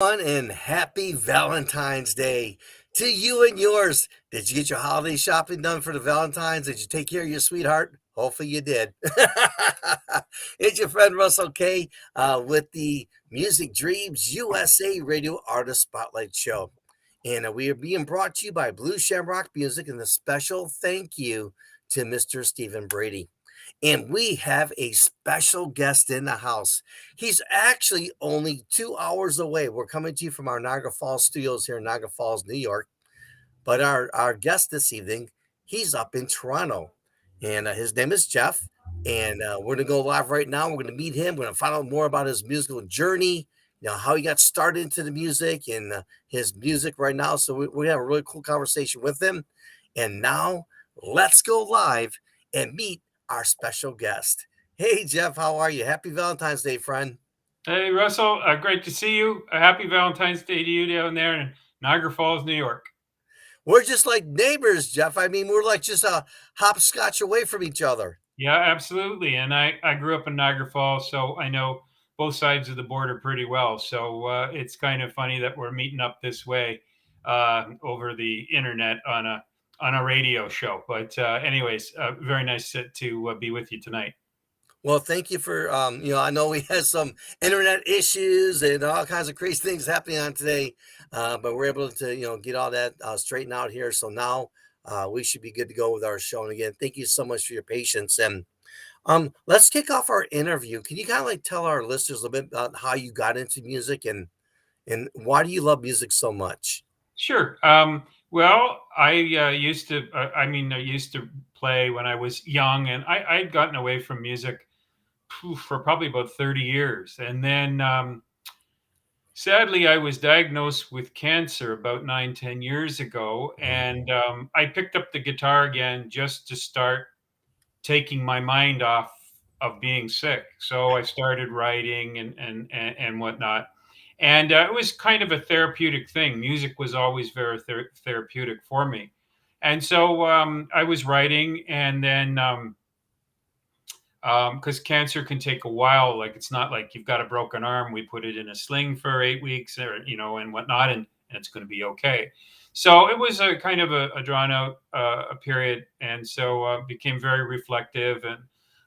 And happy Valentine's Day to you and yours. Did you get your holiday shopping done for the Valentine's? Did you take care of your sweetheart? Hopefully you did. It's your friend Russell K with the Music Dreams USA Radio Artist Spotlight Show. And we are being brought to you by Blue Shamrock Music and a special thank you to Mr. Stephen Brady. And we have a special guest in the house. He's actually only 2 hours away. We're coming to you from our Niagara Falls studios here in Niagara Falls, New York. But our guest this evening, he's up in Toronto. And his name is Jeff. And we're going to go live right now. We're going to meet him. We're going to find out more about his musical journey, how he got started into the music and his music right now. So we have a really cool conversation with him. And now let's go live and meet our special guest. Hey, Jeff, how are you? Happy Valentine's Day, friend. Hey, Russell. Great to see you. Happy Valentine's Day to you down there in Niagara Falls, New York. We're just like neighbors, Jeff. I mean, we're like just a hopscotch away from each other. Yeah, absolutely. And I grew up in Niagara Falls, so I know both sides of the border pretty well. So it's kind of funny that we're meeting up this way over the internet on a radio show. But anyways, very nice to be with you tonight. Well, thank you for, I know we had some internet issues and all kinds of crazy things happening on today, but we're able to, get all that straightened out here. So now we should be good to go with our show. And again, thank you so much for your patience. And let's kick off our interview. Can you kind of like tell our listeners a little bit about how you got into music and why do you love music so much? Sure. Well, I used to, I used to play when I was young, and I'd gotten away from music for probably about 30 years. And then sadly, I was diagnosed with cancer about 9, 10 years ago. And I picked up the guitar again just to start taking my mind off of being sick. So I started writing and whatnot. And it was kind of a therapeutic thing. Music was always very therapeutic for me. And so I was writing, and then because cancer can take a while. Like, it's not like you've got a broken arm. We put it in a sling for 8 weeks, or and whatnot, and it's going to be okay. So it was a kind of a drawn out a period, and so became very reflective. And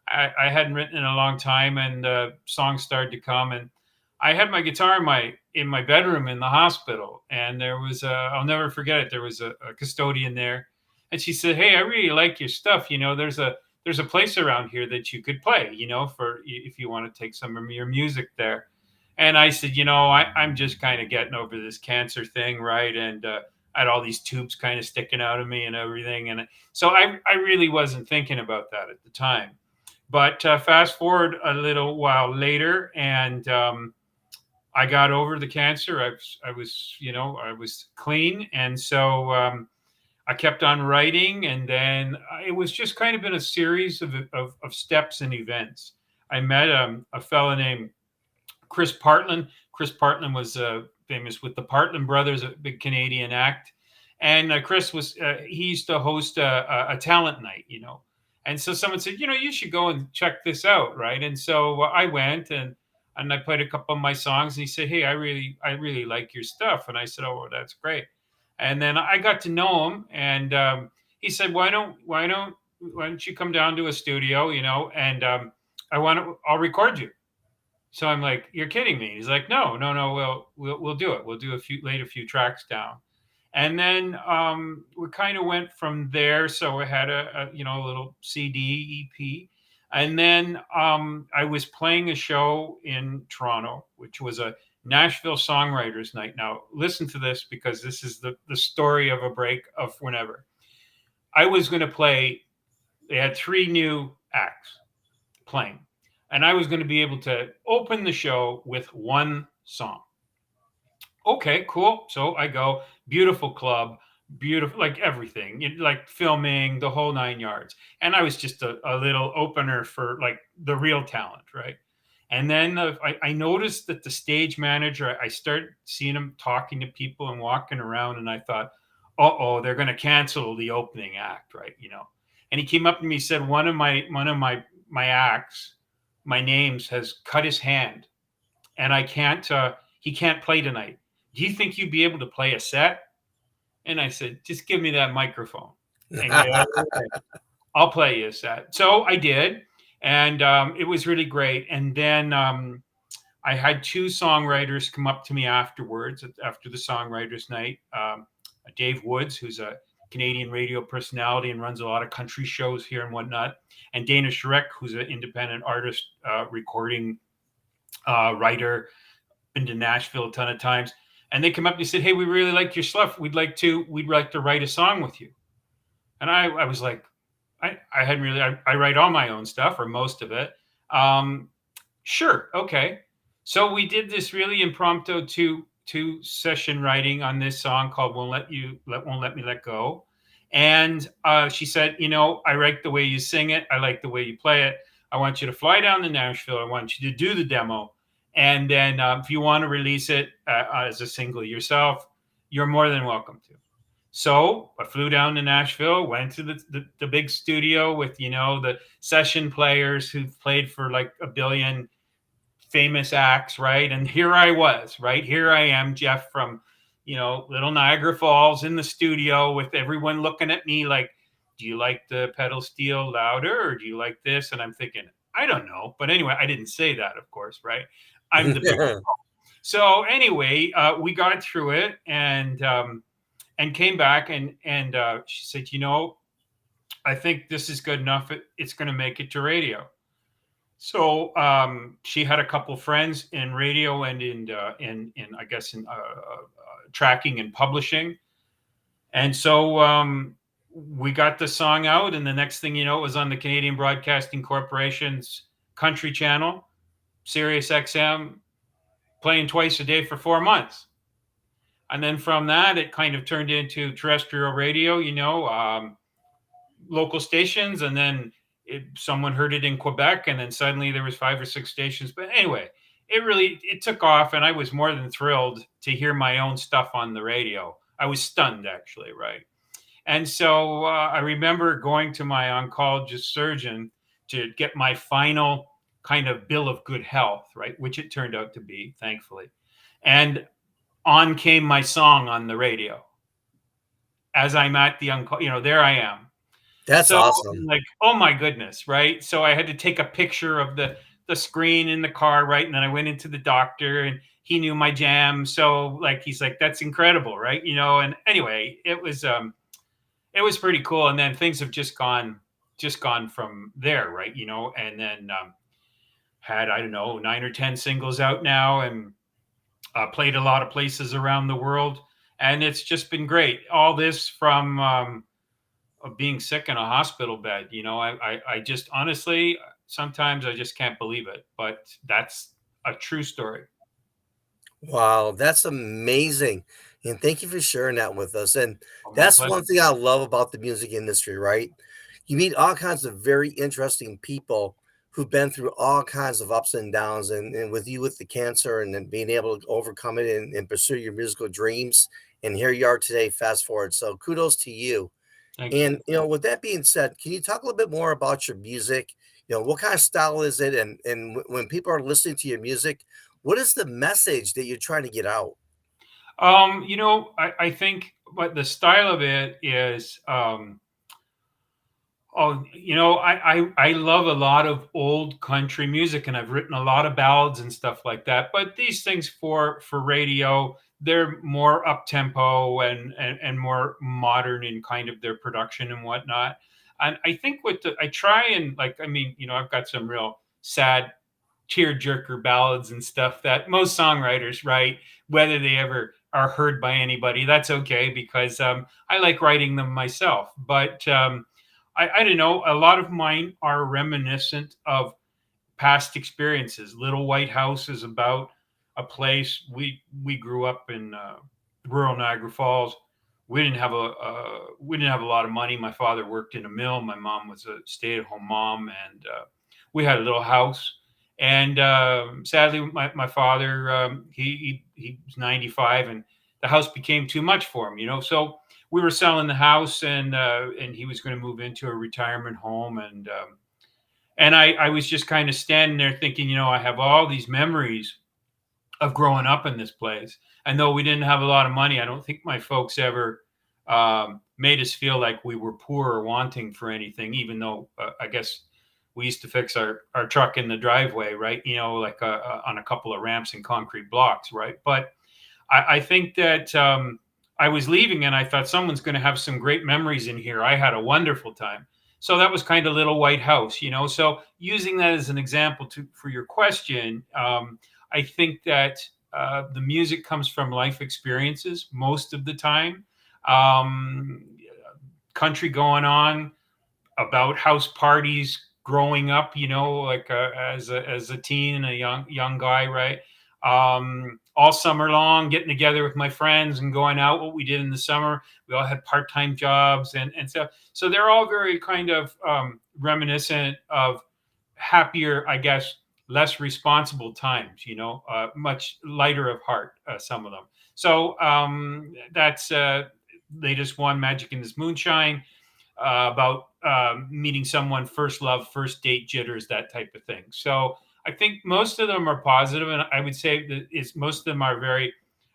I hadn't written in a long time, and songs started to come. And I had my guitar in my bedroom in the hospital, and there was I'll never forget it. There was a custodian there, and she said, "Hey, I really like your stuff. There's a place around here that you could play, for if you want to take some of your music there." And I said, I'm just kind of getting over this cancer thing, right? And I had all these tubes kind of sticking out of me and everything. And so I really wasn't thinking about that at the time. But fast forward a little while later, and I got over the cancer. I was clean. And so I kept on writing, and then it was just kind of been a series of steps and events. I met a fella named Chris Partland. Chris Partland was famous with the Partland Brothers, a big Canadian act. And Chris he used to host a talent night, And so someone said, you should go and check this out, right? And so I went, and I played a couple of my songs, and he said, "Hey, I really like your stuff." And I said, "Oh, well, that's great." And then I got to know him, and he said, "Why don't you come down to a studio, and I'll record you." So I'm like, "You're kidding me?" He's like, "No, no, no. We'll do it. We'll do a few tracks down." And then we kind of went from there. So we had a little CD EP, and then I was playing a show in Toronto, which was a Nashville Songwriters Night. Now, listen to this, because this is the story of a break of whenever. I was going to play, they had three new acts playing, and I was going to be able to open the show with one song. Okay, cool. So I go, beautiful club, beautiful, like everything, like filming, the whole 9 yards. And I was just a little opener for like the real talent, right? And then I noticed that the stage manager, I started seeing him talking to people and walking around, and I thought, oh, they're going to cancel the opening act, right? And he came up to me and said, one of my acts, my names has cut his hand, and I can't. He can't play tonight. do you think you'd be able to play a set? And I said, just give me that microphone and get out of the way. I'll play you a set. So I did, and it was really great. And then I had two songwriters come up to me afterwards, after the songwriters night. Dave Woods, who's a Canadian radio personality and runs a lot of country shows here and whatnot, and Dana Shrek, who's an independent artist, recording writer, been to Nashville a ton of times. And they come up and said, "Hey, we really like your stuff. We'd like to write a song with you." And I was like, I hadn't really, I write all my own stuff or most of it. Um, sure, okay. So we did this really impromptu two session writing on this song called "Won't Let Me Let Go," and she said, I like the way you sing it. I like the way you play it. I want you to fly down to Nashville. I want you to do the demo, and then if you want to release it as a single yourself, you're more than welcome to. So I flew down to Nashville, went to the big studio with, the session players who've played for like a billion famous acts, right? And here I was, right? Here I am, Jeff from, Little Niagara Falls in the studio with everyone looking at me like, do you like the pedal steel louder or do you like this? And I'm thinking, I don't know. But anyway, I didn't say that, of course, right? I'm the big. So anyway, we got through it and came back and she said, I think this is good enough. It's going to make it to radio. So she had a couple friends in radio and in I guess in tracking and publishing, and so we got the song out, and the next thing you know, it was on the Canadian Broadcasting Corporation's Country Channel, Sirius XM, playing twice a day for 4 months. And then from that, it kind of turned into terrestrial radio, local stations, and then someone heard it in Quebec, and then suddenly there was 5 or 6 stations. But anyway, it took off, and I was more than thrilled to hear my own stuff on the radio. I was stunned, actually, right? And so I remember going to my oncologist surgeon to get my final kind of bill of good health, right, which it turned out to be, thankfully. And on came my song on the radio as I'm at the there I am. That's So awesome. like, oh my goodness, right? So I had to take a picture of the screen in the car, right? And then I went into the doctor and he knew my jam. So like he's like, that's incredible, right? And anyway, it was pretty cool. And then things have just gone from there, right? And then had, I don't know, 9 or 10 singles out now and played a lot of places around the world. And it's just been great. All this from of being sick in a hospital bed. I just honestly, sometimes I just can't believe it, but that's a true story. Wow, that's amazing. And thank you for sharing that with us. And Oh, my that's pleasure. one thing I love about the music industry, right? You meet all kinds of very interesting people who've been through all kinds of ups and downs. And with you with the cancer and then being able to overcome it and pursue your musical dreams. And here you are today, fast forward. So kudos to you. Thank you. And with that being said, can you talk a little bit more about your music? What kind of style is it? And when people are listening to your music, what is the message that you're trying to get out? I think what the style of it is, I love a lot of old country music, and I've written a lot of ballads and stuff like that. But these things for radio, they're more up tempo and more modern in kind of their production and whatnot. And I think I try and like, I mean, I've got some real sad tearjerker ballads and stuff that most songwriters write, whether they ever are heard by anybody. That's okay because I like writing them myself. But I don't know. A lot of mine are reminiscent of past experiences. Little White House is about a place we grew up in rural Niagara Falls. We didn't have a lot of money. My father worked in a mill. My mom was a stay-at-home mom, and we had a little house. And sadly, my father he was 95, and the house became too much for him. So we were selling the house, and he was going to move into a retirement home, and I was just kind of standing there thinking, I have all these memories of growing up in this place. And though we didn't have a lot of money, I don't think my folks ever made us feel like we were poor or wanting for anything, even though I guess we used to fix our truck in the driveway, right? Like on a couple of ramps and concrete blocks, right? But I think that I was leaving and I thought someone's going to have some great memories in here. I had a wonderful time. So that was kind of Little White House. So using that as an example for your question, I think that the music comes from life experiences most of the time. Um, Country going on, about house parties growing up, like as a teen and a young guy, right? All summer long, getting together with my friends and going out. What we did in the summer, we all had part-time jobs and stuff. So they're all very kind of reminiscent of happier, I guess, less responsible times. Much lighter of heart, some of them. So that's latest one, Magic in this Moonshine, about meeting someone, first love, first date jitters, that type of thing. So I think most of them are positive, and I would say that most of them are very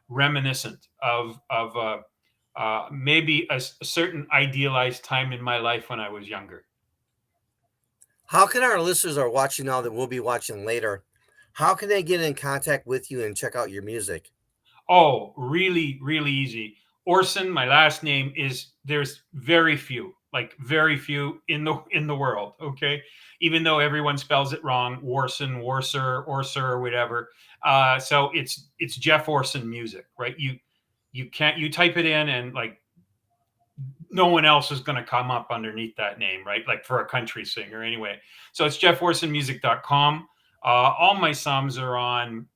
reminiscent of maybe a certain idealized time in my life when I was younger. How can our listeners are watching now that will be watching later? How can they get in contact with you and check out your music? Oh, really, really easy. Orson, my last name is there's very few, like very few in the world. Okay, even though everyone spells it wrong, Warson, Warser, Orser, or whatever. So it's Jeff Orson Music, right? You can't you type it in and like no one else is going to come up underneath that name, right? Like for a country singer, anyway. So it's jefforsonmusic.com. All my songs are on,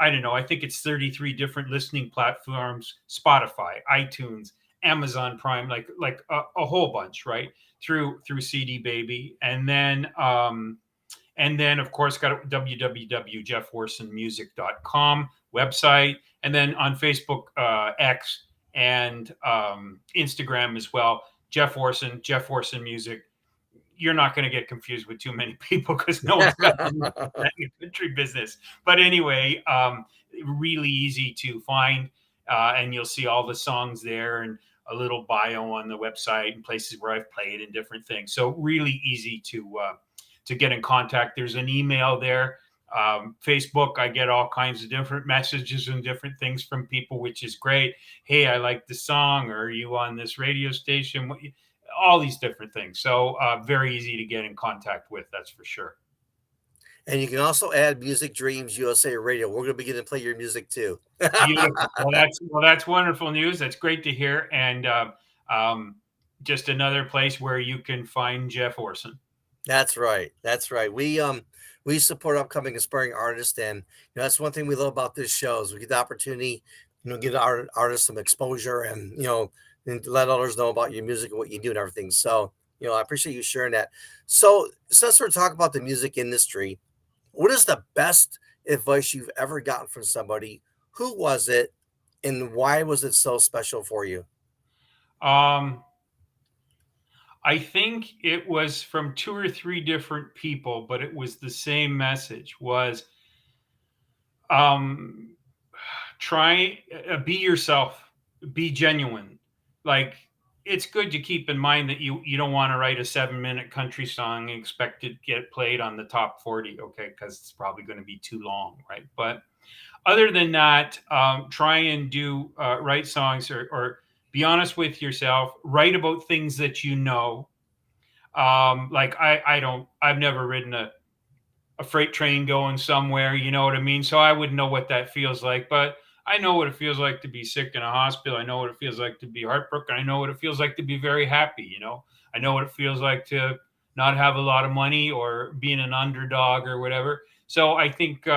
I don't know, I think it's 33 different listening platforms: Spotify, iTunes, Amazon Prime, like a whole bunch, right? Through CD Baby. And then of course got www.jefforsonmusic.com website, and then on Facebook, X, and Instagram as well. Jeff Orson Music. You're not going to get confused with too many people because no one's got that in the country business. But anyway, really easy to find, and you'll see all the songs there and a little bio on the website and places where I've played and different things. So really easy to get in contact. There's an email there. Facebook, I get all kinds of different messages and different things from people, which is great. Hey, I like the song, or are you on this radio station? All these different things. So very easy to get in contact with, that's for sure. And you can also add Music Dreams USA Radio. We're going to begin to play your music too. Beautiful. Well, that's wonderful news. That's great to hear. And um, just another place where you can find Jeff Orson. That's right. That's right. We support upcoming aspiring artists, and that's one thing we love about this show is we get the opportunity, give our artists some exposure, and and to let others know about your music and what you do and everything. So I appreciate you sharing that. So since we're talking about the music industry, what is the best advice you've ever gotten from somebody? Who was it, and why was it so special for you? Um, I think it was from two or three different people, but it was the same message: was um, try be yourself, be genuine. Like, it's good to keep in mind that you don't want to write a 7-minute country song and expect it to get played on the top 40, okay, because it's probably going to be too long, right? But other than that, try and do write songs, or be honest with yourself, write about things that you know. Like I've never ridden a freight train going somewhere, you know what I mean? So I wouldn't know what that feels like, but I know what it feels like to be sick in a hospital. I know what it feels like to be heartbroken. I know what it feels like to be very happy. I know what it feels like to not have a lot of money or being an underdog or whatever. So I think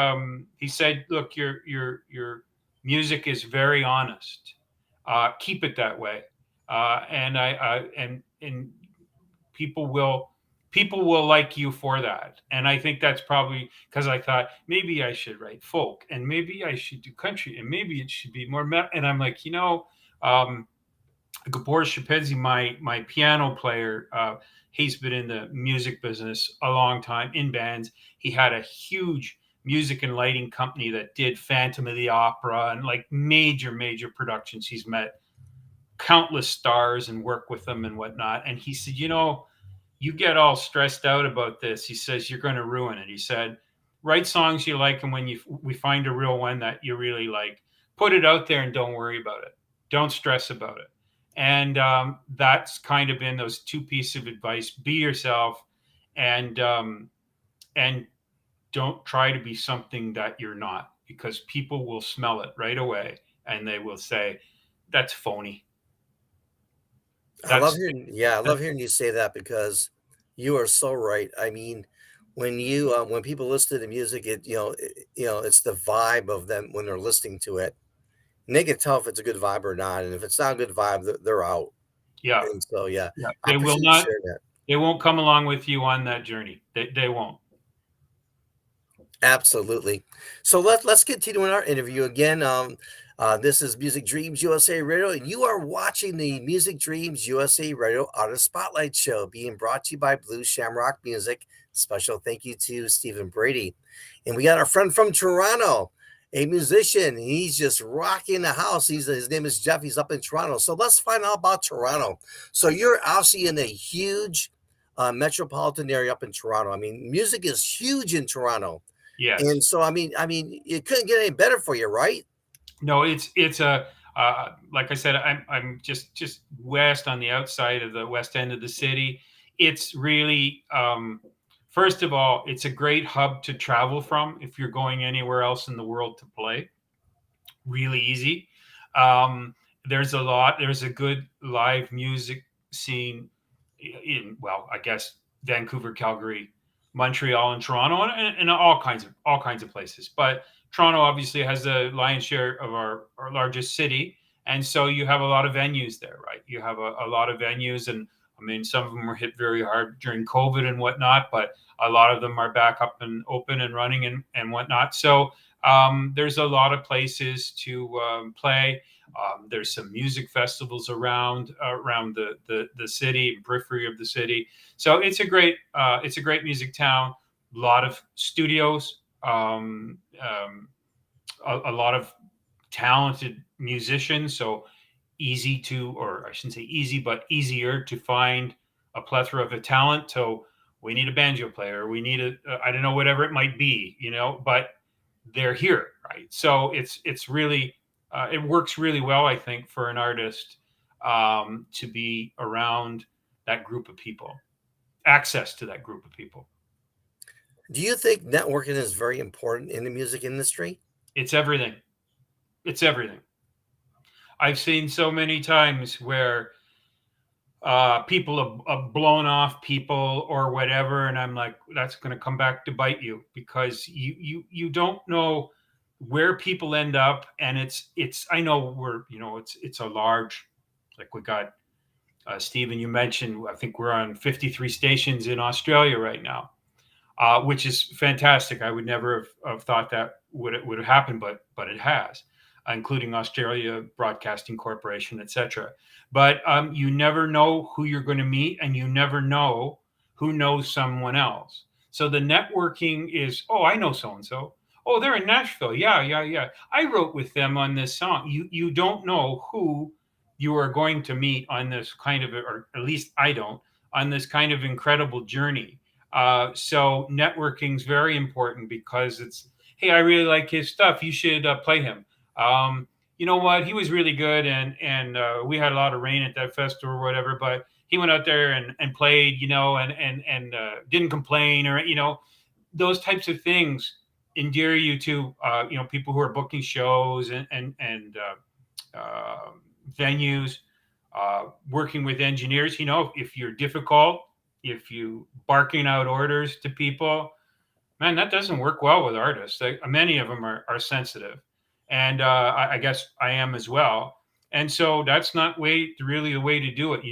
he said, look, your music is very honest. Keep it that way. And people will people will like you for that. And I think that's probably because I thought maybe I should write folk, and maybe I should do country, and maybe it should be more metal. And I'm like, um, Gabor Shapedzi, my piano player, he's been in the music business a long time in bands. He had a huge music and lighting company that did Phantom of the Opera and like major productions. He's met countless stars and worked with them and whatnot. And he said, you get all stressed out about this. He says, you're going to ruin it. He said, write songs you like, and when we find a real one that you really like, put it out there and don't worry about it. Don't stress about it. And that's kind of been those two pieces of advice: be yourself, and and don't try to be something that you're not, because people will smell it right away and they will say, that's phony. That's I love hearing you say that because you are so right. I mean, when people listen to the music, it's the vibe of them when they're listening to it, and they can tell if it's a good vibe or not. And if it's not a good vibe, they're out. yeah, And so, yeah, yeah. I They will appreciate you not. sharing that. They won't come along with you on that journey. They won't. Absolutely. So let's continue in our interview again. This is Music Dreams USA Radio, and you are watching the Music Dreams USA Radio Artist Spotlight Show, being brought to you by Blue Shamrock Music. Special thank you to Stephen Brady, and we got our friend from Toronto, a musician. He's just rocking the house. His name is Jeff. He's up in Toronto. So let's find out about Toronto. So you're obviously in a huge metropolitan area up in Toronto. I mean, music is huge in Toronto. Yes. And so, I mean, it couldn't get any better for you, right? No. It's a like I said, I'm just west on the outside of the west end of the city. It's really first of all, it's a great hub to travel from if you're going anywhere else in the world to play. Really easy. Um, there's a good live music scene in, well, I guess Vancouver, Calgary, Montreal, and Toronto, and all kinds of places. But Toronto obviously has the lion's share of our largest city, and so you have a lot of venues there, right? You have a lot of venues, and I mean, some of them were hit very hard during COVID and whatnot, but a lot of them are back up and open and running and whatnot. So there's a lot of places to play. There's some music festivals around the city, periphery of the city. So it's a great music town. A lot of studios, a lot of talented musicians. So easy to, or I shouldn't say easy, but easier to find a plethora of a talent. So we need a banjo player. We need I don't know, whatever it might be, but they're here, right? So it's really it works really well, I think, for an artist to be around that group of people, access to that group of people. Do you think networking is very important in the music industry? It's everything. It's everything. I've seen so many times where people have blown off people or whatever, and I'm like, that's going to come back to bite you, because you don't know where people end up. And it's I know we're, it's a large, like, we got Stephen, you mentioned, I think we're on 53 stations in Australia right now, which is fantastic. I would never have thought that would have happened, but it has, including Australia Broadcasting Corporation, etc. But you never know who you're going to meet, and you never know who knows someone else. So the networking is, oh, I know so and so. Oh, they're in Nashville. Yeah. I wrote with them on this song. You don't know who you are going to meet on this kind of, or at least I don't, on this kind of incredible journey. So networking is very important, because it's, hey, I really like his stuff. You should play him. You know what? He was really good, and we had a lot of rain at that festival or whatever. But he went out there and played, and didn't complain, or those types of things endear you to people who are booking shows and venues, working with engineers. If you're difficult, if you barking out orders to people, man, that doesn't work well with artists. Many of them are sensitive, and I guess I am as well. And so that's not really the way to do it.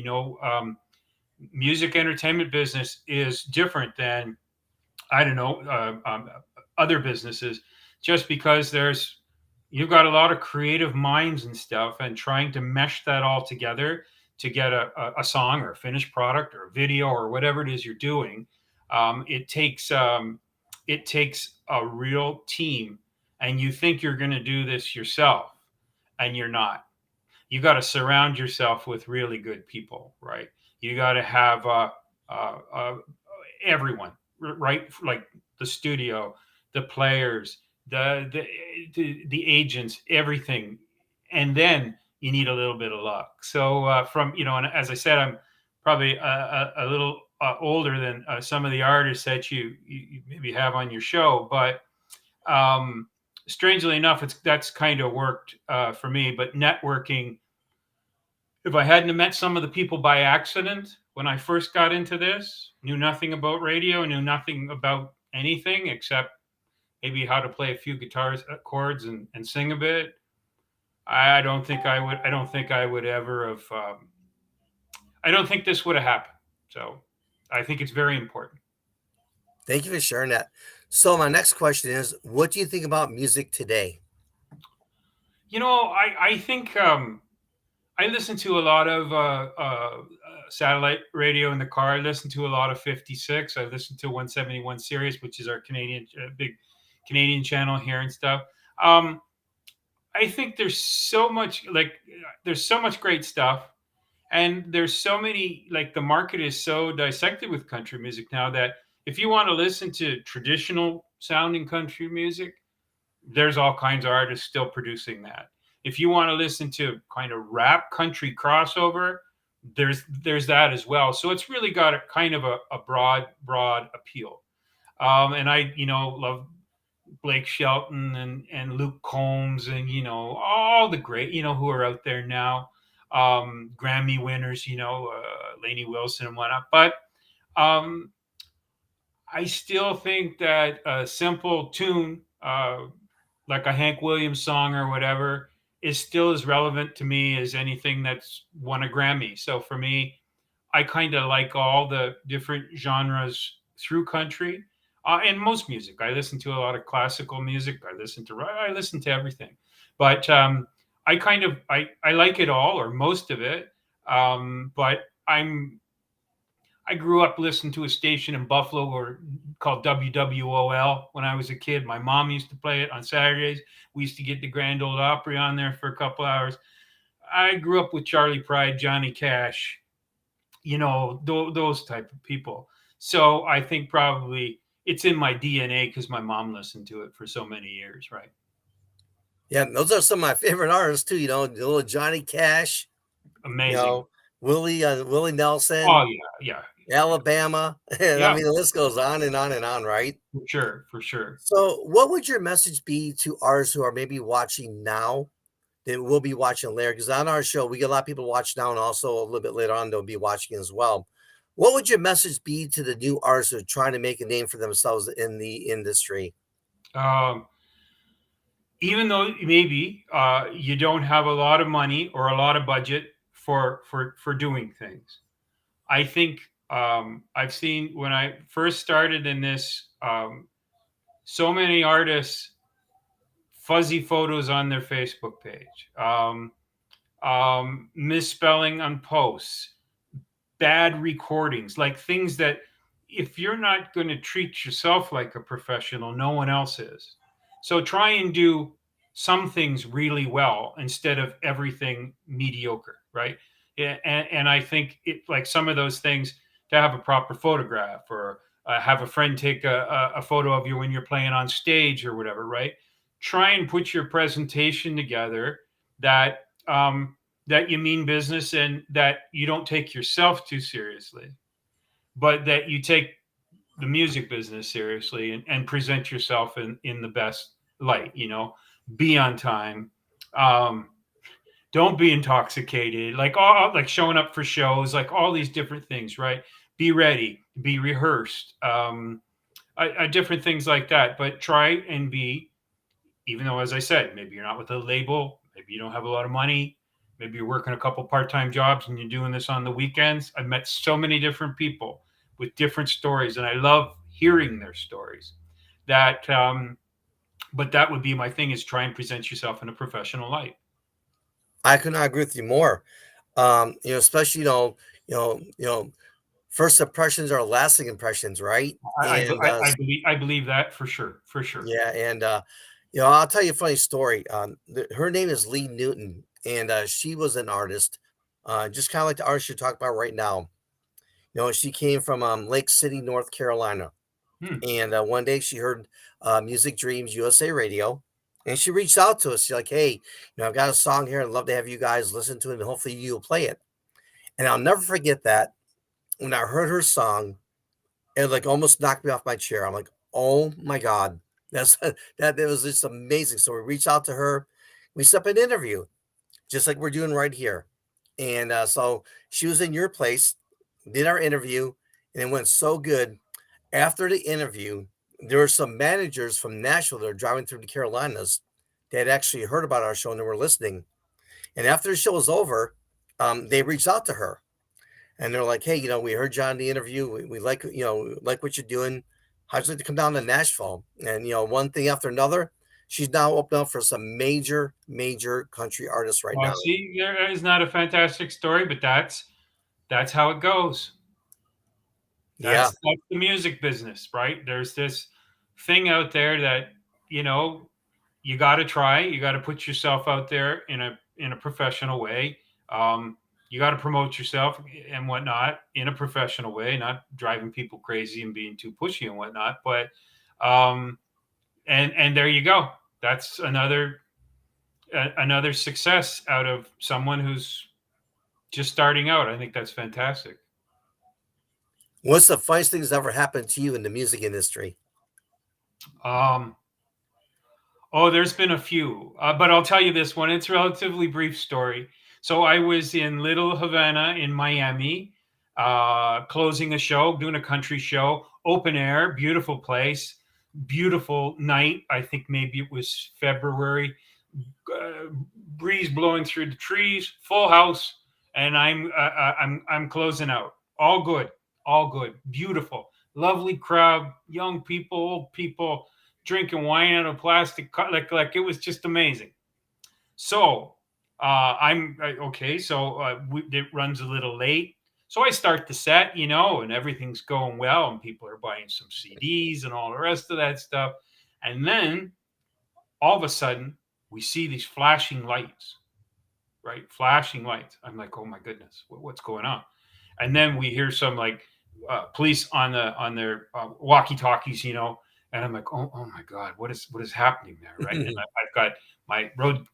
Music entertainment business is different than, I don't know, other businesses, just because you've got a lot of creative minds and stuff, and trying to mesh that all together to get a song or a finished product or a video or whatever it is you're doing. It takes it takes a real team, and you think you're going to do this yourself, and you're not. You got to surround yourself with really good people, right? You got to have uh, uh, everyone, right? Like the studio, the players, the agents, everything, and then you need a little bit of luck. So from and as I said, I'm probably a little older than some of the artists that you maybe have on your show, but um, strangely enough, that's kind of worked for me. But networking, if I hadn't met some of the people by accident when I first got into this, knew nothing about radio, knew nothing about anything except maybe how to play a few guitars chords and sing a bit. I don't think I would. I don't think I would ever have. I don't think this would have happened. So, I think it's very important. Thank you for sharing that. So my next question is, what do you think about music today? I think I listen to a lot of satellite radio in the car. I listen to a lot of 56. I listen to 171 Sirius, which is our Canadian big Canadian channel here and stuff. Um, I think there's so much great stuff, and there's so many, like, the market is so dissected with country music now that if you want to listen to traditional sounding country music, there's all kinds of artists still producing that. If you want to listen to kind of rap country crossover, there's that as well. So it's really got a kind of a broad appeal. And I love Blake Shelton and Luke Combs and all the great who are out there now, Grammy winners, Lainey Wilson and whatnot. But um, I still think that a simple tune, like a Hank Williams song or whatever, is still as relevant to me as anything that's won a Grammy. So for me, I kind of like all the different genres through country and most music. I listen to a lot of classical music. I listen to everything, but I like it all or most of it. But I grew up listening to a station in Buffalo called WWOL when I was a kid. My mom used to play it on Saturdays. We used to get the Grand Ole Opry on there for a couple hours. I grew up with Charlie Pride, Johnny Cash, those type of people. So I think probably it's in my DNA because my mom listened to it for so many years, right? Yeah, those are some of my favorite artists too. The little Johnny Cash, you Amazing. know, Willie Oh Nelson, yeah, Alabama, and I yeah, mean the list goes on and on and on, right? for sure, for sure. So, what would your message be to artists who are maybe watching now that will be watching later? Because on our show, we get a lot of people watch now, and also a little bit later on, they'll be watching as well. What would your message be to the new artists who are trying to make a name for themselves in the industry? Um, Even though maybe you don't have a lot of money or a lot of budget for doing things, I think I've seen when I first started in this, so many artists fuzzy photos on their Facebook page, misspelling on posts, bad recordings, like things that if you're not going to treat yourself like a professional, no one else is. So try and do some things really well instead of everything mediocre, right? Yeah, and I think it, like some of those things, to have a proper photograph or have a friend take a photo of you when you're playing on stage or whatever, right? Try and put your presentation together that that you mean business and that you don't take yourself too seriously, but that you take the music business seriously and present yourself in the best light, be on time. Um, don't be intoxicated, like all like showing up for shows, like all these different things, right? Be ready, be rehearsed, different things like that. But try and be, even though, as I said, maybe you're not with a label, maybe you don't have a lot of money, maybe you're working a couple part-time jobs and you're doing this on the weekends. I've met so many different people with different stories, and I love hearing their stories. That, but that would be my thing: is try and present yourself in a professional light. I could not agree with you more. Especially you know, first impressions are lasting impressions, right? And I believe that for sure, for sure. yeah, and I'll tell you a funny story. Her name is Lee Newton, and she was an artist, just kind of like the artist you're talking about right now. She came from Lake City, North Carolina, Hmm. and one day she heard Music Dreams USA Radio, and she reached out to us. She's like, "Hey, I've got a song here. I'd love to have you guys listen to it, and hopefully you'll play it." And I'll never forget that when I heard her song, it like almost knocked me off my chair. I'm like, "Oh my god, that's that was just amazing." So we reached out to her, we set up an interview, just like we're doing right here, and so she was in your place, did our interview, and it went so good. After the interview, there were some managers from Nashville that are driving through the Carolinas that had actually heard about our show and they were listening. And after the show was over, they reached out to her and they're like, "Hey, we heard you on the interview. We like, like what you're doing. How'd you like to come down to Nashville?" And one thing after another, she's now open up for some major, major country artists right Well, now. see, there is not a fantastic story, but that's how it goes. Yeah. That's the music business, right? There's this thing out there that, you know, you gotta try, you gotta put yourself out there in a professional way. You gotta promote yourself and whatnot in a professional way, not driving people crazy and being too pushy and whatnot. But um, and there you go. That's another success out of someone who's just starting out. I think that's fantastic. What's the funniest thing that's ever happened to you in the music industry? Um, Oh, there's been a few, but I'll tell you this one. It's a relatively brief story. So I was in Little Havana in Miami, closing a show, doing a country show, open air, beautiful place, beautiful night. I think maybe it was February. Uh, Breeze blowing through the trees, full house, and I'm closing out. All good, beautiful, lovely crowd, young people, old people drinking wine out of plastic cup. Like it was just amazing. So okay. So it runs a little late. So I start the set, and everything's going well, and people are buying some CDs and all the rest of that stuff. And then all of a sudden, we see these flashing lights, right? Flashing lights. I'm like, oh my goodness, what's going on? And then we hear some like police on their walkie talkies, and I'm like, oh my god, what is happening there, right? And I've got my road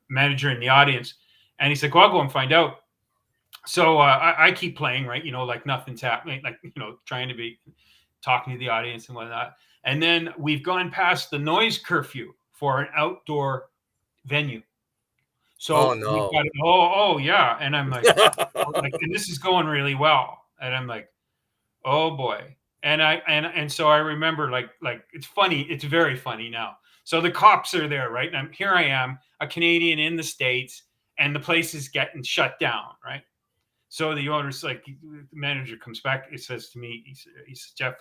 manager in the audience, and he's like, well, I'll go and find out. So I keep playing, right? Like nothing's happening, like trying to be talking to the audience and whatnot. And then we've gone past the noise curfew for an outdoor venue. Oh So we've no. got yeah, and I'm like, and this is going really well, and I'm like, oh boy, and so I remember like it's funny, it's very funny now. So the cops are there, right? And here I am, a Canadian in the States, and the place is getting shut down, right? So the owner's like, the manager comes back. It says to me, he says, Jeff,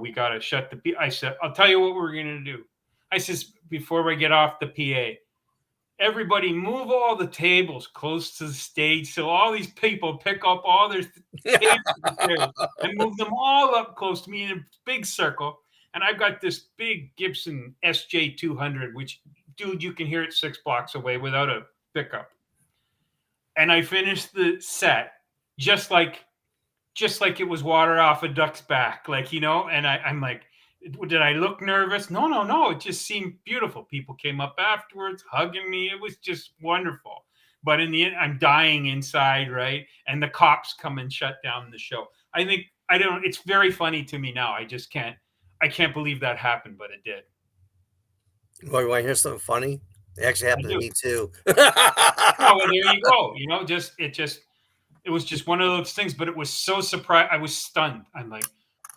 we got to shut the I said, I'll tell you what we're going to do. I says, before we get off the PA, everybody move all the tables close to the stage so all these people pick up all their tables and chairs and move them all up close to me in a big circle. And I've got this big Gibson SJ200, which, dude, you can hear it 6 blocks away without a pickup. And I finished the set just like it was water off a duck's back, and I'm like, did I look nervous? No, no, no. It just seemed beautiful. People came up afterwards, hugging me. It was just wonderful. But in the end, I'm dying inside, right? And the cops come and shut down the show. I think I don't. It's very funny to me now. I just can't. I can't believe that happened, but it did. Well, you want to hear something funny? It actually I happened to do. me too. Oh well, there you go. It was just one of those things. But it was so surprised. I was stunned. I'm like,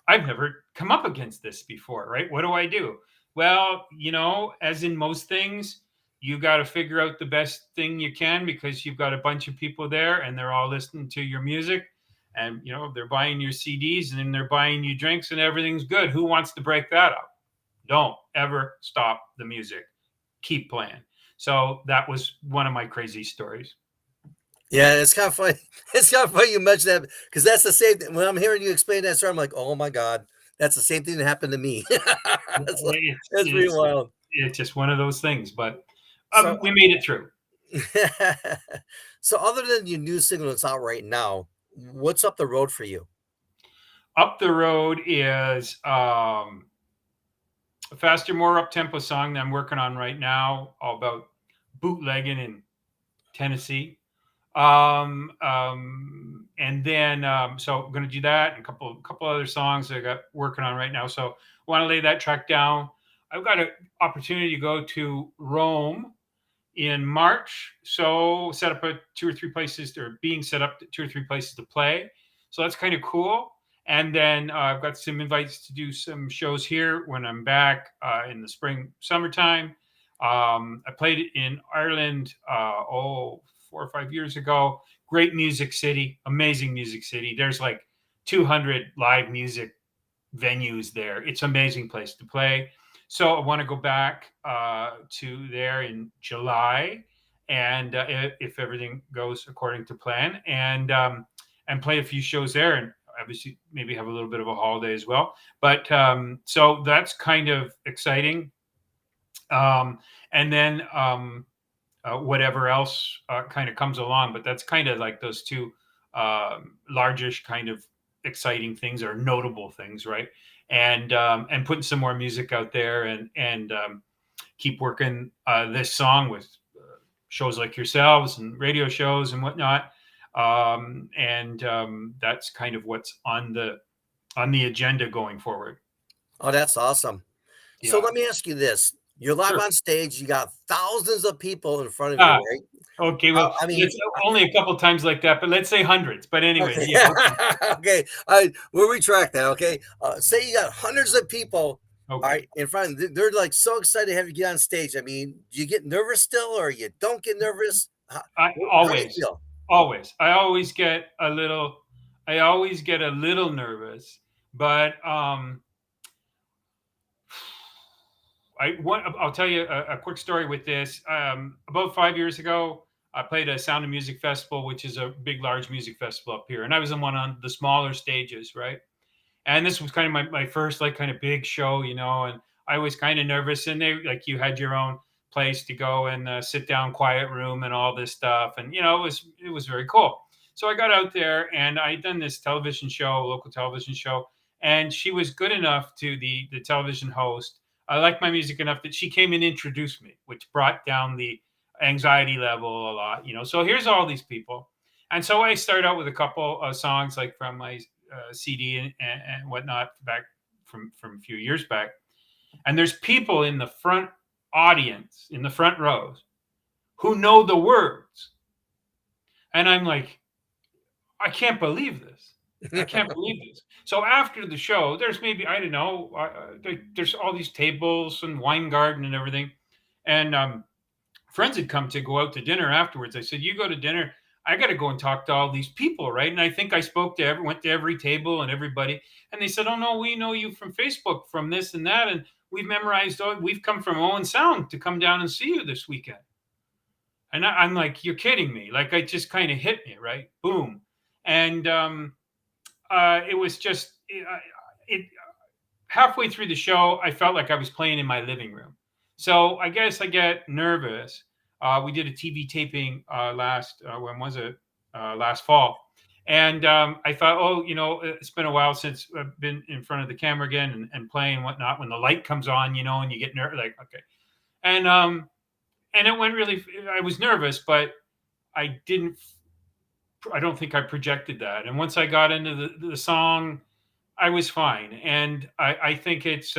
I've never come up against this before, right? What do I do? Well, as in most things, you got to figure out the best thing you can because you've got a bunch of people there and they're all listening to your music and, they're buying your CDs and then they're buying you drinks and everything's good. Who wants to break that up? Don't ever stop the music. Keep playing. So that was one of my crazy stories. Yeah, it's kind of funny. It's kind of funny you mentioned that because that's the same thing. When I'm hearing you explain that story, I'm like, oh my god, that's the same thing that happened to me. it's, like, It's it's pretty it's wild. it's just one of those things, but So, we made it through. so other than your new single that's out right now, what's up the road for you? Up the road is a faster, more up tempo song that I'm working on right now, all about bootlegging in Tennessee. And then so I'm going to do that and a couple other songs that I got working on right now. So I want to lay that track down. I've got an opportunity to go to Rome in March. So set up a two or three places, or being set up two or three places to play. So that's kind of cool. And then I've got some invites to do some shows here when I'm back in the spring, summertime. I played in Ireland, 4 or 5 years ago. Great music city, amazing music city. There's like 200 live music venues there. It's an amazing place to play. So I want to go back to there in July, and if everything goes according to plan, and play a few shows there, and obviously maybe have a little bit of a holiday as well. But so that's kind of exciting. Um, and then whatever else kind of comes along. But that's kind of like those two largish kind of exciting things or notable things, right? And putting some more music out there, and keep working this song with shows like yourselves and radio shows and whatnot. And that's kind of what's on the agenda going forward. Oh, that's awesome. So Yeah, let me ask you this: you're live sure. on stage, you got thousands of people in front of you, Ah, right? okay. Well, I mean, it's only a couple times like that, but let's say hundreds. But anyways, okay, yeah, okay, okay. We'll retract that. Okay, say you got hundreds of people, all okay. right, in front. They're like so excited to have you get on stage. I mean, do you get nervous still, or you don't get nervous? I How do you always, feel? always, I always get a little nervous, but I'll tell you a quick story with this. About 5 years ago, I played a Sound of Music Festival, which is a big, large music festival up here, and I was in one on the smaller stages, right? And this was kind of my first like kind of big show, and I was kind of nervous. And they like you had your own place to go and sit down, quiet room, and all this stuff, and it was very cool. So I got out there and I done this television show, local television show, and she was good enough to the television host. I liked my music enough that she came and introduced me, which brought down the anxiety level a lot. So here's all these people, and so I start out with a couple of songs like from my CD and whatnot back from a few years back. And there's people in the front audience, in the front rows, who know the words. And I'm like, I can't believe this. I can't believe this. So after the show, there's maybe, I don't know, there's all these tables and wine garden and everything. And friends had come to go out to dinner afterwards. I said, "You go to dinner. I got to go and talk to all these people, right?" And I think I went to every table and everybody, and they said, "Oh no, we know you from Facebook, from this and that, and we've memorized. We've come from Owen Sound to come down and see you this weekend." And I'm like, "You're kidding me!" Like I just kind of hit me, right? Boom, and it was just it halfway through the show, I felt like I was playing in my living room. So I guess I get nervous. We did a TV taping when was it? Last fall. And I thought, oh, it's been a while since I've been in front of the camera again and playing and whatnot. When the light comes on, and you get nervous, like, okay. And it went really, I was nervous, but I didn't, I don't think I projected that. And once I got into the song, I was fine. And I think it's,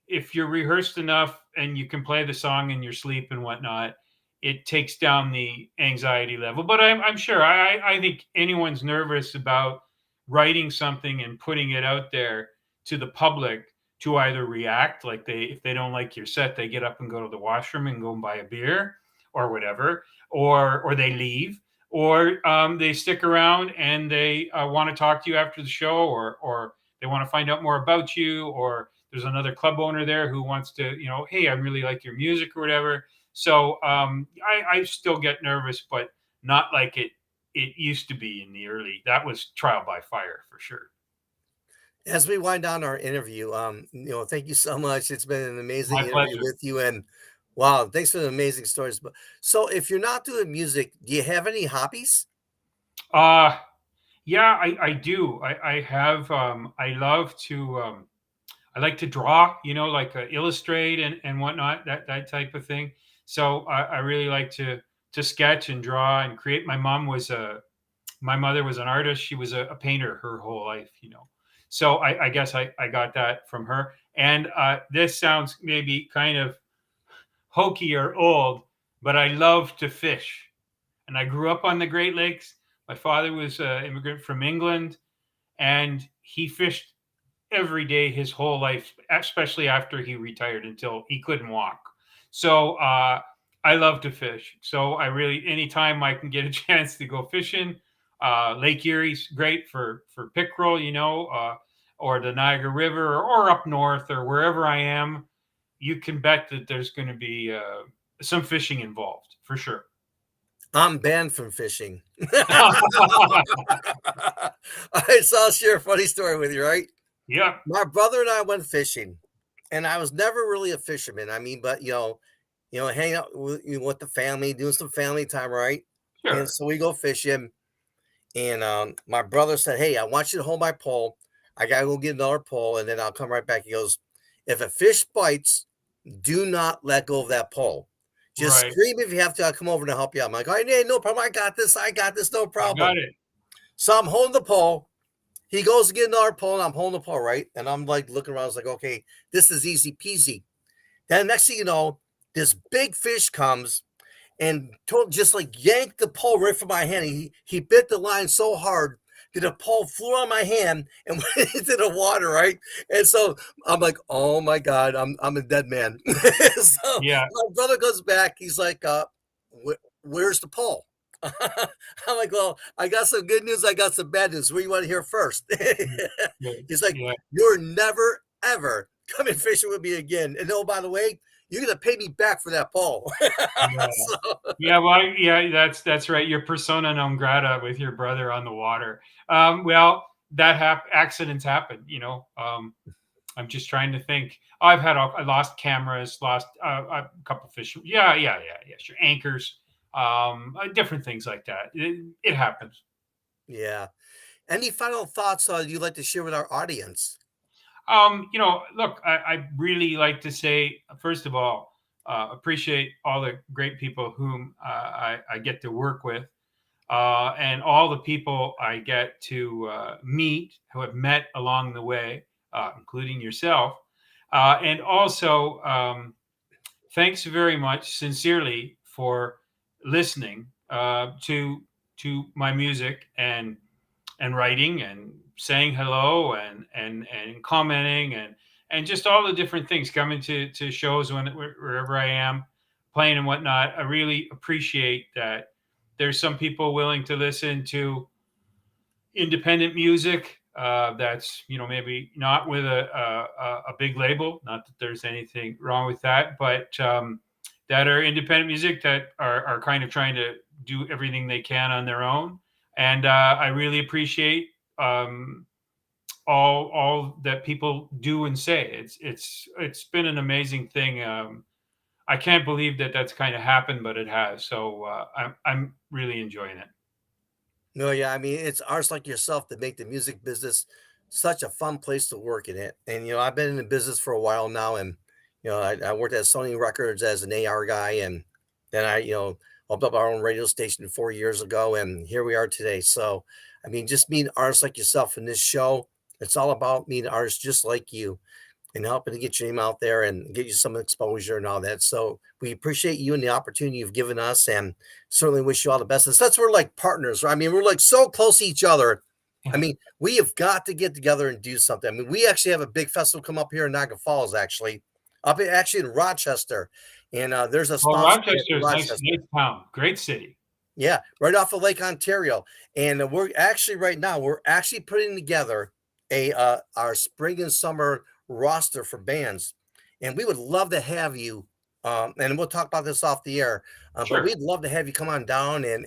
if you're rehearsed enough and you can play the song in your sleep and whatnot, it takes down the anxiety level. But I'm sure I think anyone's nervous about writing something and putting it out there to the public to either react, like if they don't like your set, they get up and go to the washroom and go and buy a beer or whatever, or they leave, or they stick around and they want to talk to you after the show, or they want to find out more about you, or there's another club owner there who wants to, hey, I really like your music or whatever. So I still get nervous, but not like it used to be in the early. That was trial by fire for sure. As we wind down our interview, thank you so much. It's been an amazing My interview pleasure. with you, and wow, thanks for the amazing stories. But so, if you're not doing music, do you have any hobbies? Uh yeah, I do. I have I love to I like to draw, like illustrate and whatnot, that type of thing. So I really like to sketch and draw and create. My mother was an artist. She was a painter her whole life. So I guess I got that from her. And this sounds maybe kind of hokey or old, but I love to fish. And I grew up on the Great Lakes. My father was an immigrant from England, and he fished every day his whole life, especially after he retired until he couldn't walk. So I love to fish. So I really, anytime I can get a chance to go fishing, Lake Erie's great for pickerel, or the Niagara River, or up north, or wherever I am. You can bet that there's going to be some fishing involved for sure. I'm banned from fishing. All right, so I'll share a funny story with you, right? Yeah, My brother and I went fishing, and I was never really a fisherman. I mean, but hang out with the family, doing some family time, right? And sure. so we go fishing, and my brother said, "Hey, I want you to hold my pole. I gotta go get another pole, and then I'll come right back." He goes, "If a fish bites, do not let go of that pole. Just Right. scream if you have to. I'll come over to help you out." I'm like, "All right, hey, no problem. I got this. I got this. No You got problem." it. So I'm holding the pole. He goes to get another pole, and I'm holding the pole, right? And I'm like looking around. I was like, "Okay, this is easy peasy." Then next thing you know, this big fish comes and just like yanked the pole right from my hand. He bit the line so hard that the pole flew on my hand and went into the water, right? And so I'm like, oh my god, I'm a dead man. So Yeah. my brother goes back. He's like, where's the pole? I'm like, well, I got some good news. I got some bad news. What do you want to hear first? Yeah. He's like, Yeah. you're never ever coming fishing with me again. And oh, by the way, you're gonna pay me back for that pole. Yeah. So, Yeah, well, yeah, that's right. Your persona non grata with your brother on the water. Well, accidents happen. I'm just trying to think. I lost cameras, lost a couple fish. Yeah, sure. Anchors, different things like that. It happens. yeah. Any final thoughts you'd like to share with our audience? Look, I really like to say, first of all, appreciate all the great people whom I get to work with, and all the people I get to meet who have met along the way, including yourself. And also, thanks very much, sincerely, for listening to my music and writing and saying hello and commenting and just all the different things coming to shows wherever I am playing and whatnot. I really appreciate that there's some people willing to listen to independent music that's maybe not with a big label. Not that there's anything wrong with that, but that are independent music that are kind of trying to do everything they can on their own. And I really appreciate all that people do and say. It's been an amazing thing. I can't believe that that's kind of happened, but it has. So I'm really enjoying it. No, yeah, I mean, it's artists like yourself that make the music business such a fun place to work in it. And I've been in the business for a while now, and I worked at Sony Records as an AR guy, and then I opened up our own radio station 4 years ago, and here we are today. So, I mean, just meeting artists like yourself in this show, it's all about meeting artists just like you and helping to get your name out there and get you some exposure and all that. So we appreciate you and the opportunity you've given us, and certainly wish you all the best. And that's we're like partners, right? I mean, we're like so close to each other. I mean, we have got to get together and do something. I mean, we actually have a big festival come up here in Niagara Falls, actually in Rochester, and there's a Well, sponsor in Rochester is nice Rochester. town, great city. Yeah, right off of Lake Ontario. And we're actually right now we're actually putting together a our spring and summer roster for bands, and we would love to have you And we'll talk about this off the air. But Sure. we'd love to have you come on down and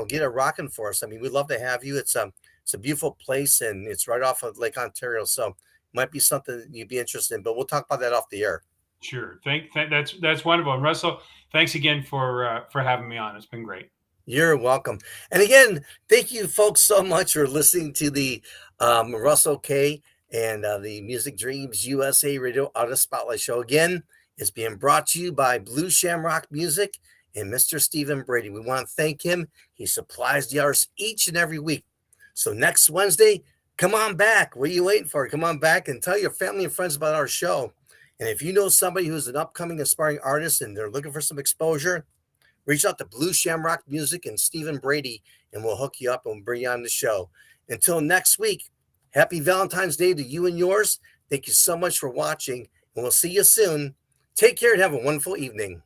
get it rocking for us. I mean, we'd love to have you. It's a beautiful place and it's right off of Lake Ontario, so might be something you'd be interested in. But we'll talk about that off the air. Sure. That's wonderful. And Russell, thanks again for having me on. It's been great. You're welcome. And again, thank you folks so much for listening to the Russell K and the Music Dreams USA Radio Artist Spotlight Show. Again, it's being brought to you by Blue Shamrock Music and Mr. Stephen Brady. We want to thank him. He supplies the artists each and every week. So next Wednesday, come on back. What are you waiting for? Come on back and tell your family and friends about our show. And if you know somebody who's an upcoming aspiring artist and they're looking for some exposure, reach out to Blue Shamrock Music and Stephen Brady, and we'll hook you up and bring you on the show. Until next week, happy Valentine's Day to you and yours. Thank you so much for watching, and we'll see you soon. Take care and have a wonderful evening.